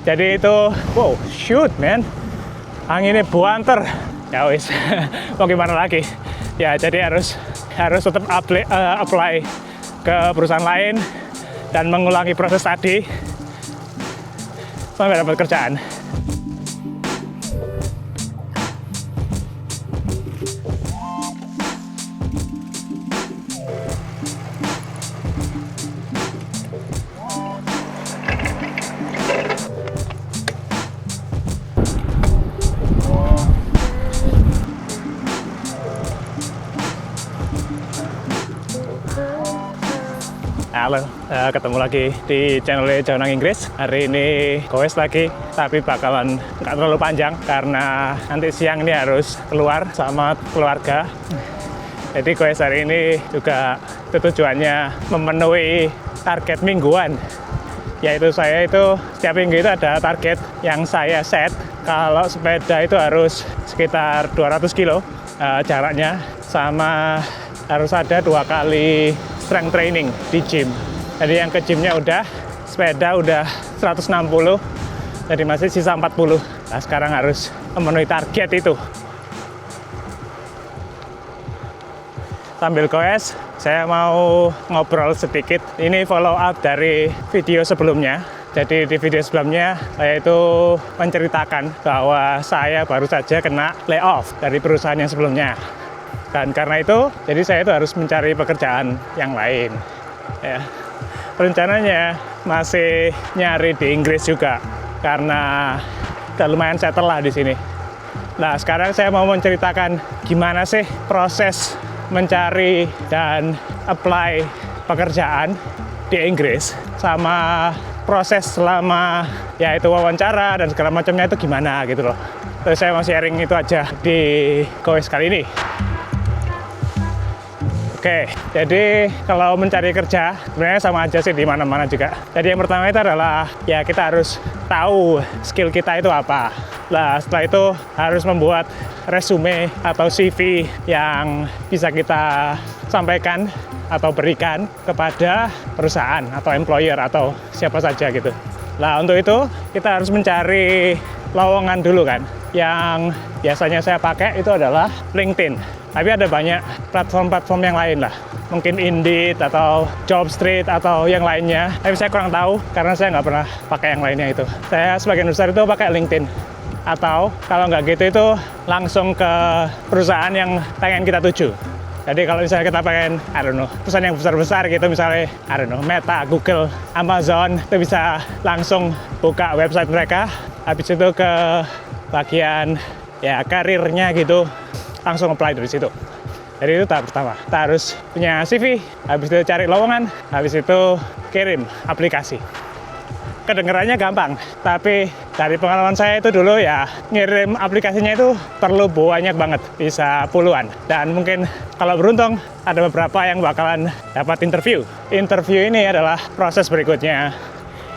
Jadi itu, wow, shoot man, anginnya buanter. Ya wis, mau gimana lagi? Ya jadi harus tetap apply ke perusahaan lain dan mengulangi proses tadi sampai dapat kerjaan. Halo, ketemu lagi di channel Jaunang Inggris. Hari ini goes lagi, tapi bakalan nggak terlalu panjang karena nanti siang ini harus keluar sama keluarga. Jadi goes hari ini juga tujuannya memenuhi target mingguan. Yaitu saya itu setiap minggu itu ada target yang saya set. Kalau sepeda itu harus sekitar 200 kilo jaraknya, sama harus ada 2 kali strength training di gym. Jadi yang ke gymnya udah, sepeda udah 160, jadi masih sisa 40. Nah sekarang harus memenuhi target itu. Sambil goes, saya mau ngobrol sedikit. Ini follow up dari video sebelumnya. Jadi di video sebelumnya saya itu menceritakan bahwa saya baru saja kena layoff dari perusahaan yang sebelumnya. Dan karena itu, jadi saya itu harus mencari pekerjaan yang lain. Ya. Rencananya masih nyari di Inggris juga, karena udah lumayan settle lah di sini. Nah, sekarang saya mau menceritakan gimana sih proses mencari dan apply pekerjaan di Inggris, sama proses selama yaitu wawancara dan segala macamnya itu gimana gitu loh. Terus saya mau sharing itu aja di goes kali ini. Oke, jadi kalau mencari kerja sebenarnya sama aja sih di mana-mana juga. Jadi yang pertama itu adalah ya kita harus tahu skill kita itu apa. Nah, setelah itu harus membuat resume atau CV yang bisa kita sampaikan atau berikan kepada perusahaan atau employer atau siapa saja gitu. Nah, untuk itu kita harus mencari lowongan dulu kan. Yang biasanya saya pakai itu adalah LinkedIn. Tapi ada banyak platform-platform yang lain lah. Mungkin Indeed atau Jobstreet atau yang lainnya. Tapi saya kurang tahu karena saya nggak pernah pakai yang lainnya itu. Saya sebagian besar itu pakai LinkedIn. Atau kalau nggak gitu itu langsung ke perusahaan yang pengen kita tuju. Jadi kalau misalnya kita pengen, perusahaan yang besar-besar gitu, misalnya, Meta, Google, Amazon, itu bisa langsung buka website mereka. Habis itu ke bagian ya karirnya gitu, langsung apply dari situ. Jadi itu tahap pertama. Kita harus punya CV, habis itu cari lowongan, habis itu kirim aplikasi. Kedengerannya gampang, tapi dari pengalaman saya itu dulu ya, ngirim aplikasinya itu perlu banyak banget, bisa puluhan. Dan mungkin kalau beruntung, ada beberapa yang bakalan dapat interview. Interview ini adalah proses berikutnya.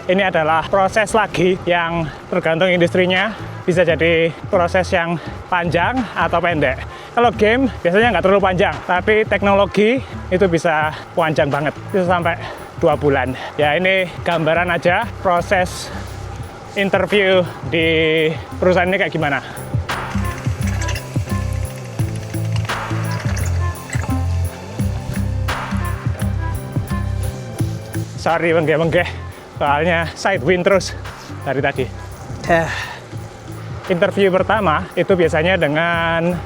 Ini adalah proses lagi yang tergantung industrinya, bisa jadi proses yang panjang atau pendek. Kalau game biasanya nggak terlalu panjang, tapi teknologi itu bisa panjang banget, bisa sampai 2 bulan. Ya ini gambaran aja proses interview di perusahaan ini kayak gimana. Sorry menggeh-menggeh, soalnya side wind terus dari tadi. Interview pertama itu biasanya dengan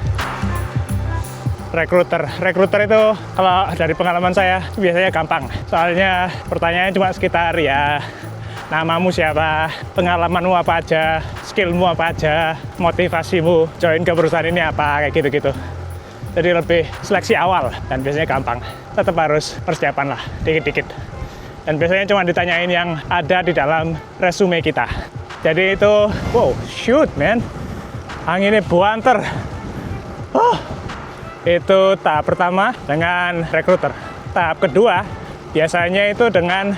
rekruter. Rekruter itu kalau dari pengalaman saya biasanya gampang. Soalnya pertanyaannya cuma sekitar ya namamu siapa, pengalamanmu apa aja, skillmu apa aja, motivasimu join ke perusahaan ini apa, kayak gitu-gitu. Jadi lebih seleksi awal dan biasanya gampang. Tetap harus persiapan lah, dikit-dikit. Dan biasanya cuma ditanyain yang ada di dalam resume kita. Jadi itu, wow, shoot man, anginnya buanter. Itu tahap pertama dengan rekruter. Tahap kedua biasanya itu dengan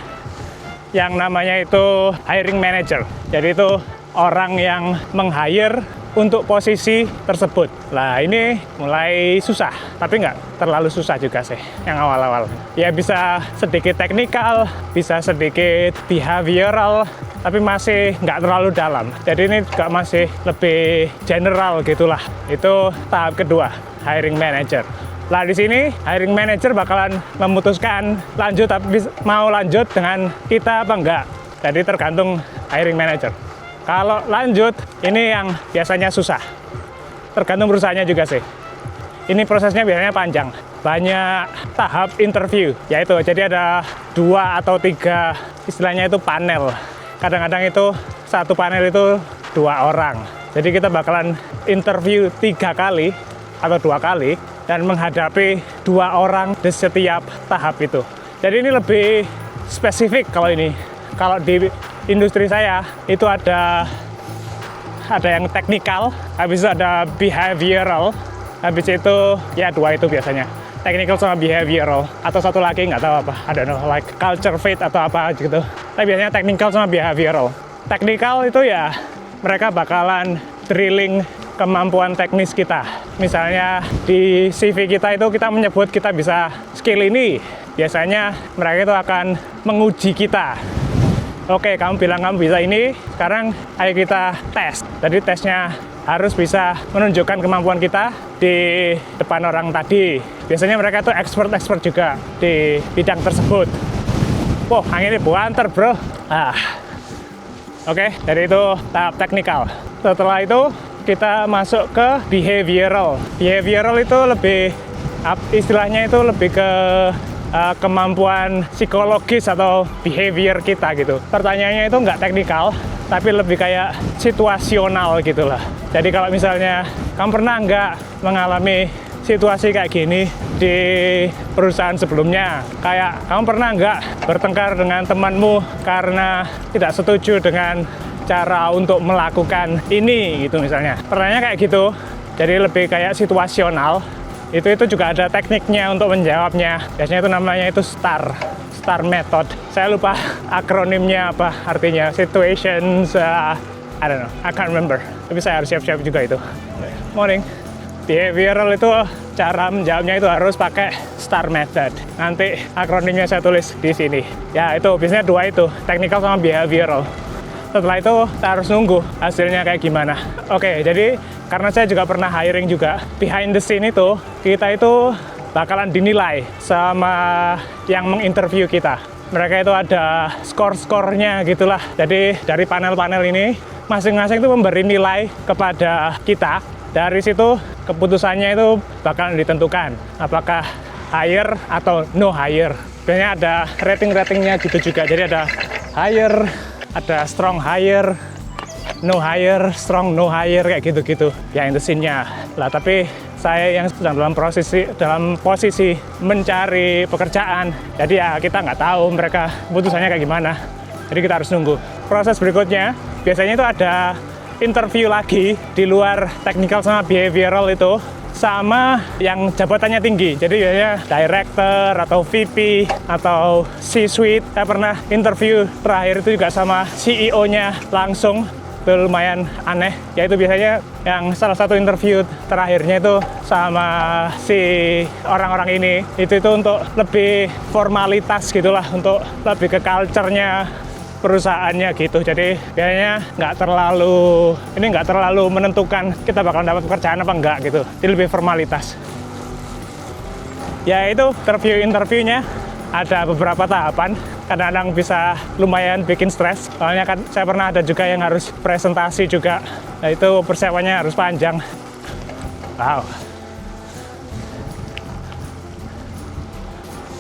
yang namanya itu hiring manager. Jadi itu orang yang meng-hire untuk posisi tersebut. Nah ini mulai susah, tapi nggak terlalu susah juga sih yang awal-awal. Ya bisa sedikit teknikal, bisa sedikit behavioral, tapi masih nggak terlalu dalam. Jadi ini juga masih lebih general gitulah. Itu tahap kedua, hiring manager. Lah di sini hiring manager bakalan memutuskan lanjut tapi mau lanjut dengan kita apa enggak. Jadi tergantung hiring manager. Kalau lanjut, ini yang biasanya susah. Tergantung perusahaannya juga sih. Ini prosesnya biasanya panjang. Banyak tahap interview, yaitu jadi ada 2 atau 3, istilahnya itu panel. Kadang-kadang itu satu panel itu 2 orang. Jadi kita bakalan interview 3 kali atau 2 kali dan menghadapi 2 orang di setiap tahap itu. Jadi ini lebih spesifik kalau ini. Kalau di industri saya itu ada yang teknikal, habis itu ada behavioral, habis itu ya 2 itu biasanya. Technical sama behavioral, atau satu lagi nggak tahu apa, I don't know, like culture fit atau apa gitu. Tapi biasanya technical sama behavioral. Technical itu ya mereka bakalan drilling kemampuan teknis kita. Misalnya di CV kita itu kita menyebut kita bisa skill ini. Biasanya mereka itu akan menguji kita. Oke, kamu bilang kamu bisa ini, sekarang ayo kita tes. Jadi tesnya harus bisa menunjukkan kemampuan kita di depan orang tadi. Biasanya mereka tuh expert juga di bidang tersebut. Wah, anginnya buanter bro. Oke, dari itu tahap teknikal. Setelah itu kita masuk ke behavioral. Behavioral itu lebih, istilahnya itu lebih ke kemampuan psikologis atau behavior kita gitu. Pertanyaannya itu nggak teknikal, tapi lebih kayak situasional gitu lah. Jadi kalau misalnya kamu pernah nggak mengalami situasi kayak gini di perusahaan sebelumnya, kayak kamu pernah nggak bertengkar dengan temanmu karena tidak setuju dengan cara untuk melakukan ini gitu misalnya. Pertanyaannya kayak gitu, jadi lebih kayak situasional. Itu juga ada tekniknya untuk menjawabnya. Biasanya itu namanya itu STAR method. Saya lupa akronimnya apa artinya. Situations, I don't know, I can't remember. Tapi saya harus siap-siap juga itu. Morning. Behavioral itu cara menjawabnya itu harus pakai STAR method. Nanti akronimnya saya tulis di sini. Ya itu biasanya 2 itu, technical sama behavioral. Setelah itu kita harus nunggu hasilnya kayak gimana. Oke, jadi karena saya juga pernah hiring juga, behind the scene itu kita itu bakalan dinilai sama yang menginterview kita. Mereka itu ada skor-skornya gitulah. Jadi dari panel-panel ini masing-masing itu memberi nilai kepada kita. Dari situ keputusannya itu bakalan ditentukan apakah hire atau no hire. Biasanya ada rating-ratingnya gitu juga. Jadi ada hire, ada strong hire, no hire, strong no hire, kayak gitu-gitu ya in the scene-nya. Lah tapi saya yang sedang dalam posisi mencari pekerjaan, jadi ya kita nggak tahu mereka putusannya kayak gimana. Jadi kita harus nunggu. Proses berikutnya biasanya itu ada interview lagi di luar technical sama behavioral itu, sama yang jabatannya tinggi. Jadi biasanya director atau VP atau C-suite. Saya pernah interview terakhir itu juga sama CEO-nya langsung. Itu lumayan aneh. Yaitu biasanya yang salah satu interview terakhirnya itu sama si orang-orang ini. Itu untuk lebih formalitas gitulah, untuk lebih ke culture-nya perusahaannya gitu. Jadi biasanya nggak terlalu menentukan kita bakal dapat pekerjaan apa enggak gitu. Jadi lebih formalitas. Ya itu interviewnya ada beberapa tahapan. Kadang-kadang bisa lumayan bikin stres. Soalnya kan saya pernah ada juga yang harus presentasi juga. Nah itu persiapannya harus panjang. Wow.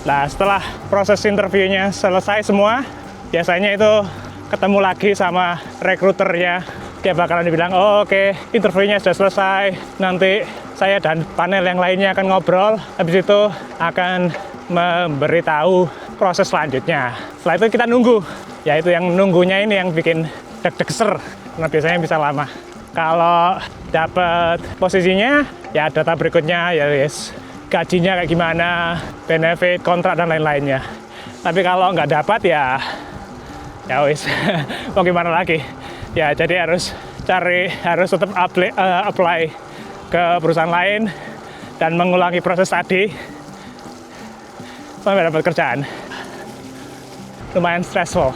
Nah setelah proses interviewnya selesai semua, biasanya itu ketemu lagi sama rekruternya. Dia bakalan dibilang, oh, oke, interviewnya sudah selesai. Nanti saya dan panel yang lainnya akan ngobrol. Habis itu akan memberitahu proses selanjutnya. Setelah itu kita nunggu. Ya itu yang nunggunya ini yang bikin deg-degser. Karena biasanya bisa lama. Kalau dapat posisinya, ya data berikutnya, ya yes, gajinya kayak gimana, benefit, kontrak, dan lain-lainnya. Tapi kalau nggak dapat ya wis mau gimana lagi. Ya jadi harus harus tetap apply ke perusahaan lain dan mengulangi proses tadi sampai dapat kerjaan. Lumayan stressful.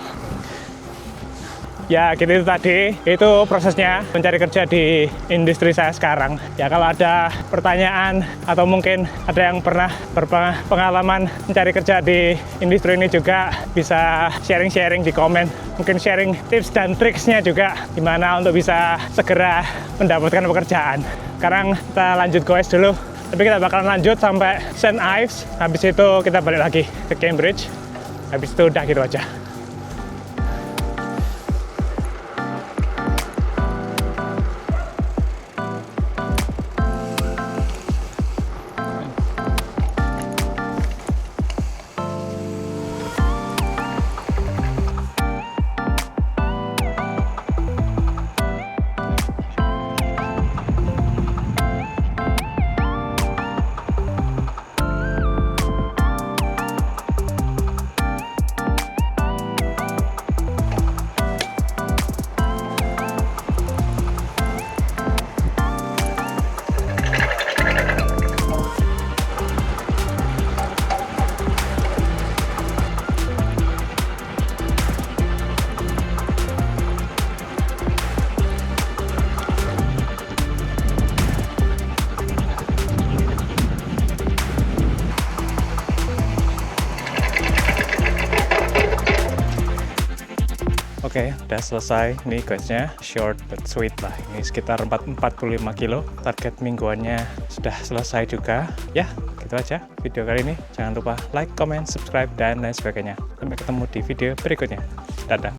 Ya gitu itu tadi, itu prosesnya mencari kerja di industri saya sekarang. Ya kalau ada pertanyaan atau mungkin ada yang pernah berpengalaman mencari kerja di industri ini juga bisa sharing-sharing di komen. Mungkin sharing tips dan triksnya juga gimana untuk bisa segera mendapatkan pekerjaan. Sekarang kita lanjut goes dulu. Tapi kita bakalan lanjut sampai St. Ives. Habis itu kita balik lagi ke Cambridge. Habis itu udah gitu aja. Oke, udah selesai. Ini questnya short but sweet lah. Ini sekitar 45 kilo. Target mingguannya sudah selesai juga. Ya, gitu aja video kali ini. Jangan lupa like, comment, subscribe, dan lain sebagainya. Sampai ketemu di video berikutnya. Dadah.